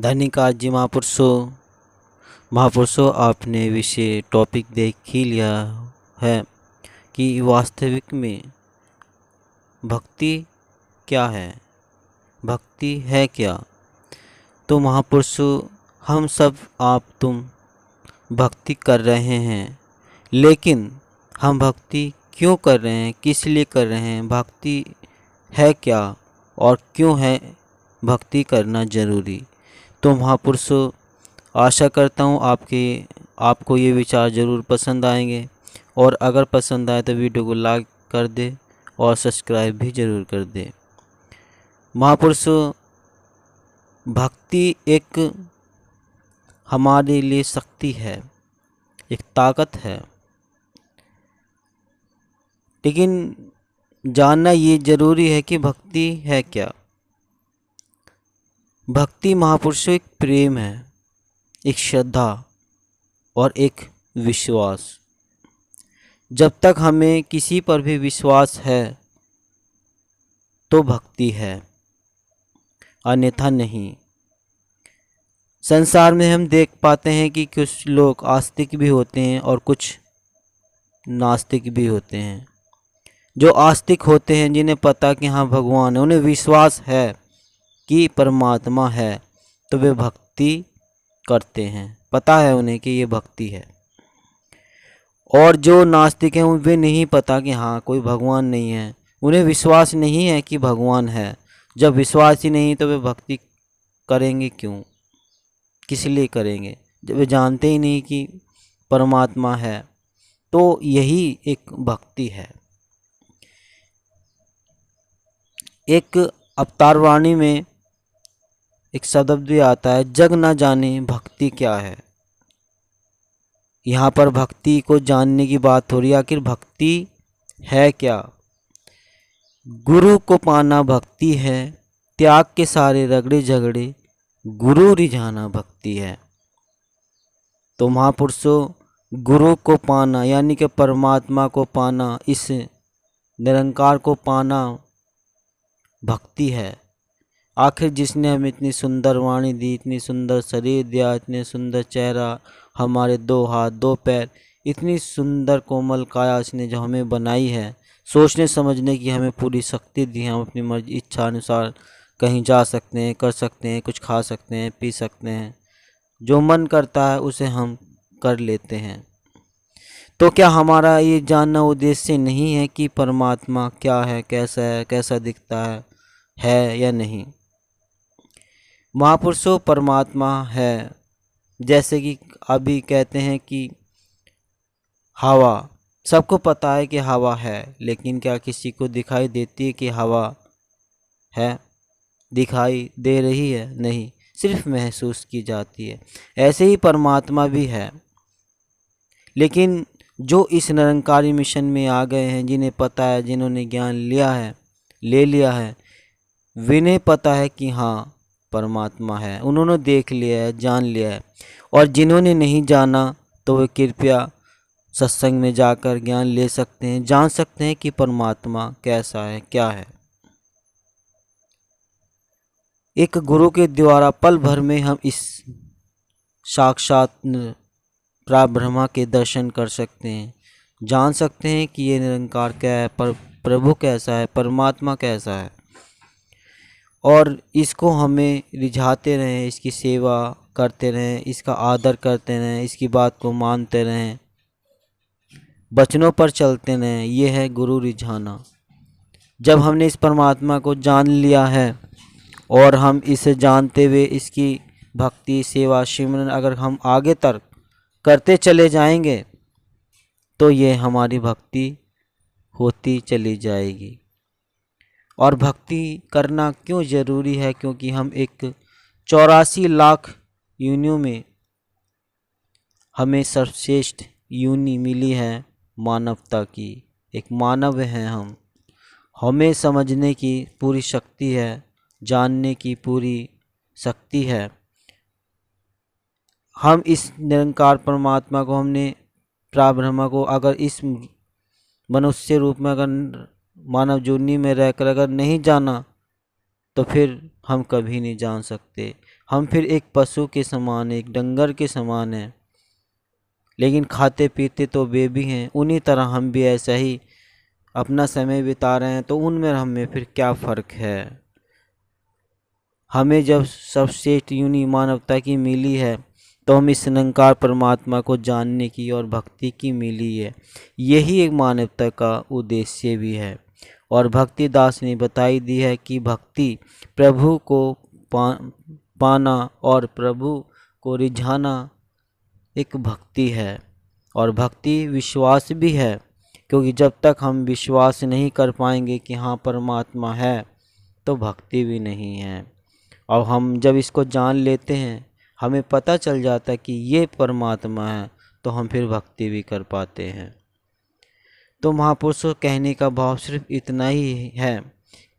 धनिका जी महापुरुषों आपने विषय टॉपिक देख ही लिया है कि वास्तविक में भक्ति क्या है, भक्ति है क्या। तो महापुरुषों हम सब आप तुम भक्ति कर रहे हैं, लेकिन हम भक्ति क्यों कर रहे हैं, किस लिए कर रहे हैं, भक्ति है क्या और क्यों है भक्ति करना ज़रूरी। तो महापुरुषों आशा करता हूँ आपको ये विचार ज़रूर पसंद आएंगे, और अगर पसंद आए तो वीडियो को लाइक कर दे और सब्सक्राइब भी ज़रूर कर दे। महापुरुषों भक्ति एक हमारे लिए शक्ति है, एक ताकत है, लेकिन जानना ये ज़रूरी है कि भक्ति है क्या। भक्ति महापुरुषों एक प्रेम है, एक श्रद्धा और एक विश्वास। जब तक हमें किसी पर भी विश्वास है तो भक्ति है, अन्यथा नहीं। संसार में हम देख पाते हैं कि कुछ लोग आस्तिक भी होते हैं और कुछ नास्तिक भी होते हैं। जो आस्तिक होते हैं, जिन्हें पता कि हाँ भगवान है, उन्हें विश्वास है कि परमात्मा है, तो वे भक्ति करते हैं, पता है उन्हें कि ये भक्ति है। और जो नास्तिक हैं वे नहीं पता कि हाँ कोई भगवान नहीं है, उन्हें विश्वास नहीं है कि भगवान है। जब विश्वास ही नहीं तो वे भक्ति करेंगे क्यों, किस लिए करेंगे, जब वे जानते ही नहीं कि परमात्मा है। तो यही एक भक्ति है। एक अवतार वाणी में एक शब्द भी आता है, जग न जाने भक्ति क्या है। यहाँ पर भक्ति को जानने की बात हो रही है, आखिर भक्ति है क्या। गुरु को पाना भक्ति है, त्याग के सारे रगड़े झगड़े गुरु रिझाना भक्ति है। तो महापुरुषों गुरु को पाना यानी कि परमात्मा को पाना, इस निरंकार को पाना भक्ति है। आखिर जिसने हमें इतनी सुंदर वाणी दी, इतनी सुंदर शरीर दिया, इतने सुंदर चेहरा, हमारे 2 हाथ 2 पैर, इतनी सुंदर कोमल काया इसने जो हमें बनाई है, सोचने समझने की हमें पूरी शक्ति दी है। हम अपनी मर्जी इच्छा अनुसार कहीं जा सकते हैं, कर सकते हैं, कुछ खा सकते हैं, पी सकते हैं, जो मन करता है उसे हम कर लेते हैं। तो क्या हमारा ये जानना उद्देश्य नहीं है कि परमात्मा क्या है, कैसा दिखता है या नहीं। महापुरुषों परमात्मा है, जैसे कि अभी कहते हैं कि हवा, सबको पता है कि हवा है, लेकिन क्या किसी को दिखाई देती है कि हवा है, दिखाई दे रही है? नहीं, सिर्फ महसूस की जाती है। ऐसे ही परमात्मा भी है, लेकिन जो इस निरंकारी मिशन में आ गए हैं, जिन्हें पता है, जिन्होंने ज्ञान ले लिया है, विन्हें पता है कि हाँ परमात्मा है, उन्होंने देख लिया है, जान लिया है। और जिन्होंने नहीं जाना तो वे कृपया सत्संग में जाकर ज्ञान ले सकते हैं, जान सकते हैं कि परमात्मा कैसा है, क्या है। एक गुरु के द्वारा पल भर में हम इस साक्षात ब्रह्मा के दर्शन कर सकते हैं, जान सकते हैं कि ये निरंकार क्या है, प्रभु कैसा है, परमात्मा कैसा है। और इसको हमें रिझाते रहें, इसकी सेवा करते रहें, इसका आदर करते रहें, इसकी बात को मानते रहें, वचनों पर चलते रहें। ये है गुरु रिझाना। जब हमने इस परमात्मा को जान लिया है और हम इसे जानते हुए इसकी भक्ति, सेवा, सिमरन अगर हम आगे तक करते चले जाएंगे तो ये हमारी भक्ति होती चली जाएगी। और भक्ति करना क्यों ज़रूरी है? क्योंकि हम एक 84 लाख योनियों में हमें सर्वश्रेष्ठ योनि मिली है मानवता की। एक मानव हैं हम, हमें समझने की पूरी शक्ति है, जानने की पूरी शक्ति है। हम इस निरंकार परमात्मा को, हमने ब्रह्मा को अगर इस मनुष्य रूप में, अगर मानव योनि में रहकर अगर नहीं जाना तो फिर हम कभी नहीं जान सकते। हम फिर एक पशु के समान, एक डंगर के समान हैं, लेकिन खाते पीते तो वे भी हैं। उन्हीं तरह हम भी ऐसा ही अपना समय बिता रहे हैं, तो उनमें हमें फिर क्या फ़र्क है। हमें जब सर्वश्रेष्ठ यूनि मानवता की मिली है, तो हम इस निरंकार परमात्मा को जानने की और भक्ति की मिली है। यही एक मानवता का उद्देश्य भी है। और भक्ति दास ने बताई दी है कि भक्ति प्रभु को पाना और प्रभु को रिझाना एक भक्ति है। और भक्ति विश्वास भी है, क्योंकि जब तक हम विश्वास नहीं कर पाएंगे कि हाँ परमात्मा है, तो भक्ति भी नहीं है। और हम जब इसको जान लेते हैं, हमें पता चल जाता है कि ये परमात्मा है, तो हम फिर भक्ति भी कर पाते हैं। तो महापुरुषों कहने का भाव सिर्फ इतना ही है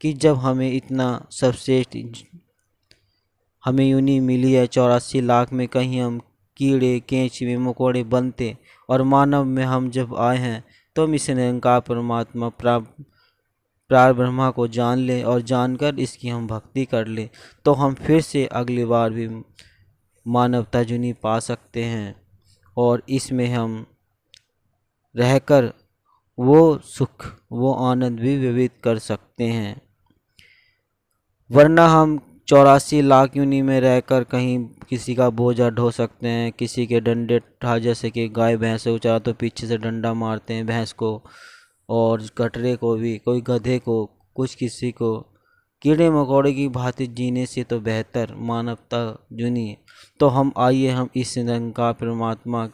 कि जब हमें इतना सर्वश्रेष्ठ हमें यूनि मिली है, 84 लाख में कहीं हम कीड़े केंचुए मकोड़े बनते, और मानव में हम जब आए हैं, तो हम इस निरंकार परमात्मा प्रार ब्रह्मा को जान लें, और जानकर इसकी हम भक्ति कर लें, तो हम फिर से अगली बार भी मानवता जुनी पा सकते हैं। और इसमें हम रहकर वो सुख, वो आनंद भी व्यतीत कर सकते हैं। वरना हम 84 लाख यूनि में रहकर कहीं किसी का बोझा ढो सकते हैं, किसी के डंडे जैसे कि गाय भैंस हो चाहे तो पीछे से डंडा मारते हैं भैंस को, और कटरे को भी, कोई गधे को, कुछ किसी को। कीड़े मकोड़े की भांति जीने से तो बेहतर मानवता जुनी। तो हम आइए हम इस निरंकार परमात्मा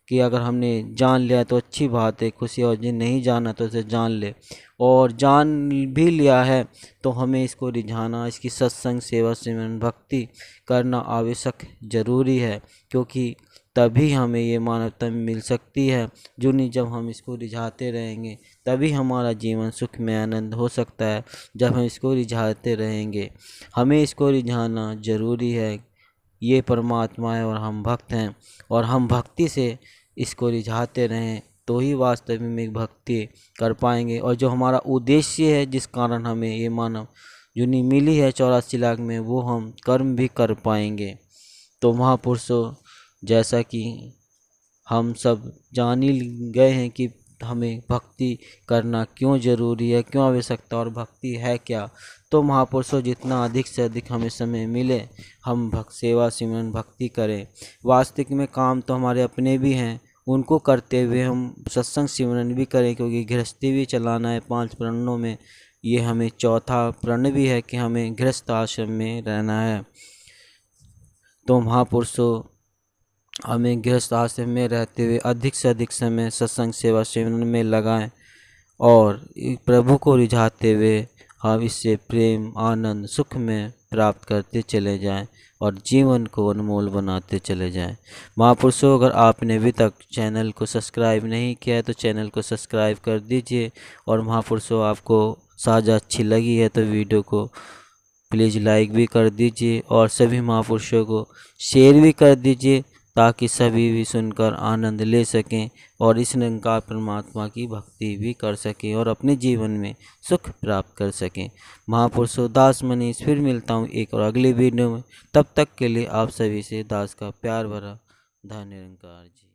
कि अगर हमने जान लिया तो अच्छी बात है, खुशी, और जिन नहीं जाना तो उसे जान ले। और जान भी लिया है तो हमें इसको रिझाना, इसकी सत्संग सेवा सिमरन भक्ति करना आवश्यक ज़रूरी है, क्योंकि तभी हमें ये मानवता मिल सकती है। जब हम इसको रिझाते रहेंगे, तभी हमारा जीवन सुख में आनंद हो सकता है। जब हम इसको रिझाते रहेंगे, हमें इसको रिझाना ज़रूरी है। ये परमात्मा है और हम भक्त हैं, और हम भक्ति से इसको रिझाते रहें, तो ही वास्तव में एक भक्ति कर पाएंगे। और जो हमारा उद्देश्य है, जिस कारण हमें ये मानव यूनि मिली है 84 लाख में, वो हम कर्म भी कर पाएंगे। तो महापुरुषों, जैसा कि हम सब जान ही गए हैं कि हमें भक्ति करना क्यों ज़रूरी है, क्यों आवश्यकता, और भक्ति है क्या। तो महापुरुषों, जितना अधिक से अधिक हमें समय मिले, हम सेवा सिमरन भक्ति करें। वास्तविक में काम तो हमारे अपने भी हैं, उनको करते हुए हम सत्संग सिमरन भी करें, क्योंकि गृहस्थी भी चलाना है 5 प्रणों में। ये हमें चौथा प्रण भी है कि हमें गृहस्थ आश्रम में रहना है। तो महापुरुषों, हमें गृहस्थ आश्रम में रहते हुए अधिक से अधिक समय सत्संग सेवा सिमरन में लगाएं, और प्रभु को रिझाते हुए हम इससे प्रेम आनंद सुख में प्राप्त करते चले जाएं, और जीवन को अनमोल बनाते चले जाएं। महापुरुषों, अगर आपने अभी तक चैनल को सब्सक्राइब नहीं किया है, तो चैनल को सब्सक्राइब कर दीजिए। और महापुरुषों, आपको साझा अच्छी लगी है तो वीडियो को प्लीज़ लाइक भी कर दीजिए, और सभी महापुरुषों को शेयर भी कर दीजिए, ताकि सभी भी सुनकर आनंद ले सकें, और इस निरंकार परमात्मा की भक्ति भी कर सकें, और अपने जीवन में सुख प्राप्त कर सकें। महापुरुषों, दास मनीष फिर मिलता हूँ एक और अगली वीडियो में। तब तक के लिए आप सभी से दास का प्यार भरा धन्य निरंकार जी।